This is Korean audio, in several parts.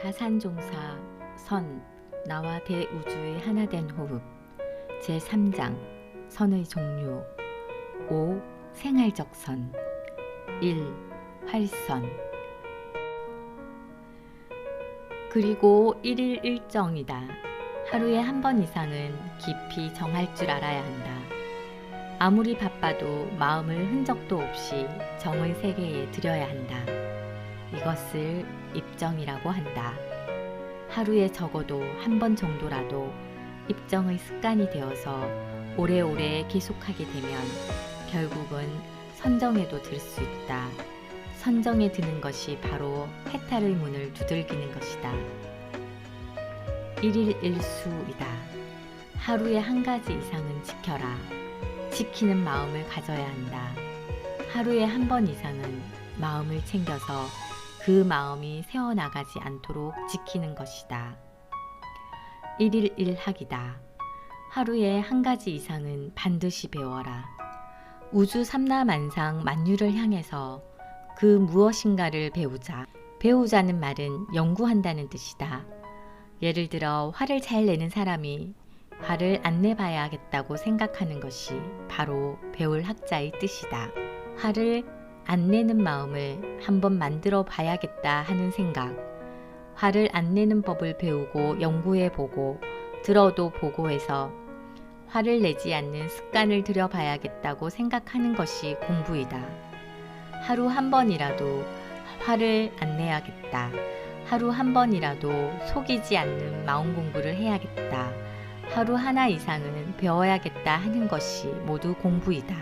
다산종사 선 나와 대우주의 하나된 호흡 제3장 선의 종류 5. 생활적선 1. 활선 그리고 1일 일정이다. 하루에 한 번 이상은 깊이 정할 줄 알아야 한다. 아무리 바빠도 마음을 흔적도 없이 정의 세계에 들여야 한다. 이것을 입정이라고 한다. 하루에 적어도 한 번 정도라도 입정의 습관이 되어서 오래오래 계속하게 되면 결국은 선정에도 들 수 있다. 선정에 드는 것이 바로 해탈의 문을 두들기는 것이다. 1일 1수이다. 하루에 한 가지 이상은 지켜라. 지키는 마음을 가져야 한다. 하루에 한 번 이상은 마음을 챙겨서 그 마음이 새어나가지 않도록 지키는 것이다. 1일 1학이다. 하루에 한 가지 이상은 반드시 배워라. 우주 삼라만상 만유를 향해서 그 무엇인가를 배우자. 배우자는 말은 연구한다는 뜻이다. 예를 들어 화를 잘 내는 사람이 화를 안 내봐야겠다고 생각하는 것이 바로 배울 학자의 뜻이다. 화를 안 내는 마음을 한번 만들어 봐야겠다 하는 생각, 화를 안 내는 법을 배우고 연구해보고 들어도 보고 해서 화를 내지 않는 습관을 들여봐야겠다고 생각하는 것이 공부이다. 하루 한 번이라도 화를 안 내야겠다. 하루 한 번이라도 속이지 않는 마음 공부를 해야겠다. 하루 하나 이상은 배워야겠다 하는 것이 모두 공부이다.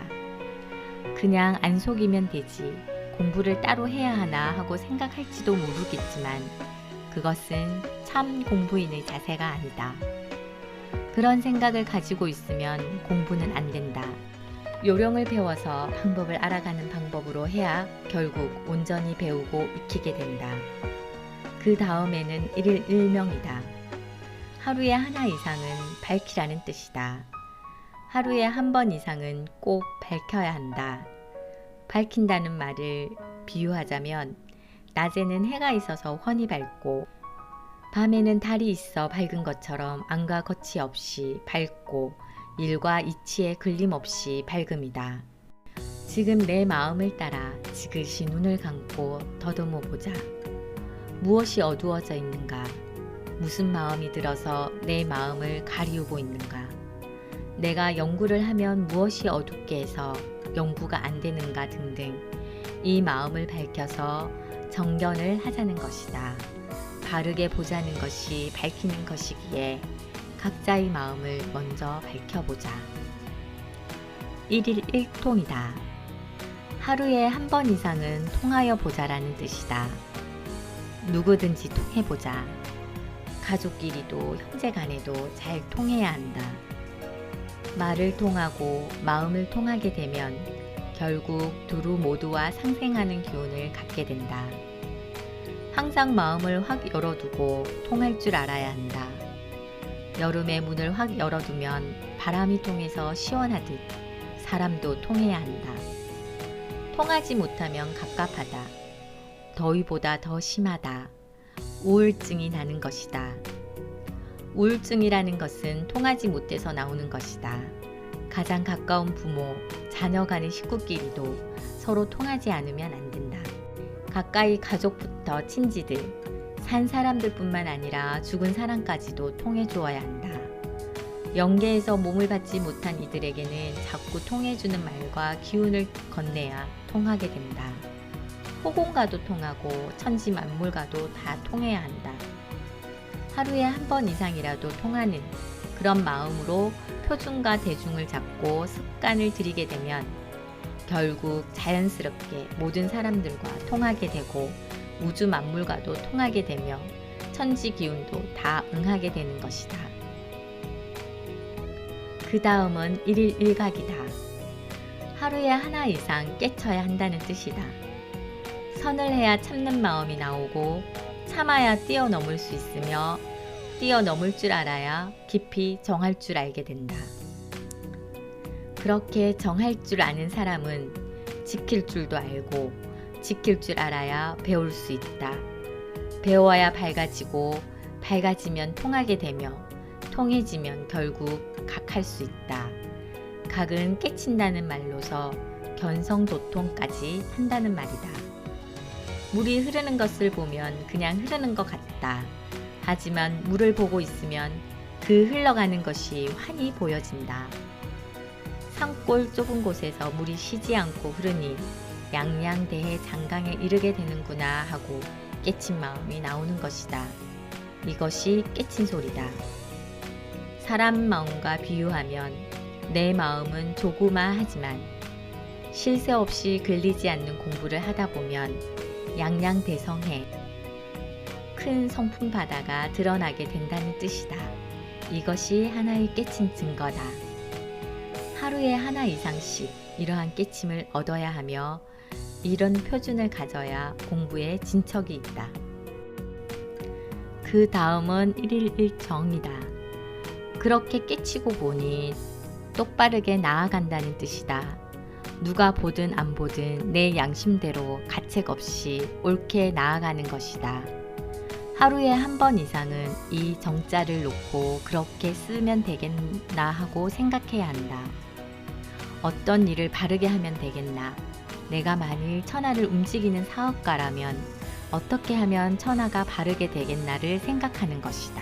그냥 안 속이면 되지, 공부를 따로 해야 하나 하고 생각할지도 모르겠지만 그것은 참 공부인의 자세가 아니다. 그런 생각을 가지고 있으면 공부는 안 된다. 요령을 배워서 방법을 알아가는 방법으로 해야 결국 온전히 배우고 익히게 된다. 그 다음에는 1일 1명이다. 하루에 하나 이상은 밝히라는 뜻이다. 하루에 한 번 이상은 꼭 밝혀야 한다. 밝힌다는 말을 비유하자면 낮에는 해가 있어서 훤히 밝고 밤에는 달이 있어 밝은 것처럼 안과 거치 없이 밝고 일과 이치에 걸림 없이 밝음이다. 지금 내 마음을 따라 지그시 눈을 감고 더듬어 보자. 무엇이 어두워져 있는가? 무슨 마음이 들어서 내 마음을 가리우고 있는가? 내가 연구를 하면 무엇이 어둡게 해서 연구가 안 되는가 등등 이 마음을 밝혀서 정견을 하자는 것이다. 바르게 보자는 것이 밝히는 것이기에 각자의 마음을 먼저 밝혀보자. 1일 1통이다. 하루에 한 번 이상은 통하여 보자라는 뜻이다. 누구든지 통해보자. 가족끼리도 형제간에도 잘 통해야 한다. 말을 통하고 마음을 통하게 되면 결국 두루 모두와 상생하는 기운을 갖게 된다. 항상 마음을 확 열어두고 통할 줄 알아야 한다. 여름에 문을 확 열어두면 바람이 통해서 시원하듯 사람도 통해야 한다. 통하지 못하면 갑갑하다. 더위보다 더 심하다. 우울증이 나는 것이다. 우울증이라는 것은 통하지 못해서 나오는 것이다. 가장 가까운 부모, 자녀 간의 식구끼리도 서로 통하지 않으면 안 된다. 가까이 가족부터 친지들, 산 사람들뿐만 아니라 죽은 사람까지도 통해주어야 한다. 영계에서 몸을 받지 못한 이들에게는 자꾸 통해주는 말과 기운을 건네야 통하게 된다. 호공과도 통하고 천지 만물과도 다 통해야 한다. 하루에 한 번 이상이라도 통하는 그런 마음으로 표준과 대중을 잡고 습관을 들이게 되면 결국 자연스럽게 모든 사람들과 통하게 되고 우주 만물과도 통하게 되며 천지 기운도 다 응하게 되는 것이다. 그 다음은 1일 1각이다. 하루에 하나 이상 깨쳐야 한다는 뜻이다. 선을 해야 참는 마음이 나오고 참아야 뛰어넘을 수 있으며 뛰어넘을 줄 알아야 깊이 정할 줄 알게 된다. 그렇게 정할 줄 아는 사람은 지킬 줄도 알고 지킬 줄 알아야 배울 수 있다. 배워야 밝아지고 밝아지면 통하게 되며 통해지면 결국 각할 수 있다. 각은 깨친다는 말로서 견성도통까지 한다는 말이다. 물이 흐르는 것을 보면 그냥 흐르는 것 같다. 하지만 물을 보고 있으면 그 흘러가는 것이 환히 보여진다. 산골 좁은 곳에서 물이 쉬지 않고 흐르니 양양대해 장강에 이르게 되는구나 하고 깨친 마음이 나오는 것이다. 이것이 깨친 소리다. 사람 마음과 비유하면 내 마음은 조그마하지만 쉴 새 없이 글리지 않는 공부를 하다 보면 양양대성해 큰 성품 바다가 드러나게 된다는 뜻이다. 이것이 하나의 깨친 증거다. 하루에 하나 이상씩 이러한 깨침을 얻어야 하며 이런 표준을 가져야 공부에 진척이 있다. 그 다음은 1일 1정이다. 그렇게 깨치고 보니 똑바르게 나아간다는 뜻이다. 누가 보든 안 보든 내 양심대로 가책 없이 옳게 나아가는 것이다. 하루에 한 번 이상은 이 정자를 놓고 그렇게 쓰면 되겠나 하고 생각해야 한다. 어떤 일을 바르게 하면 되겠나? 내가 만일 천하를 움직이는 사업가라면 어떻게 하면 천하가 바르게 되겠나를 생각하는 것이다.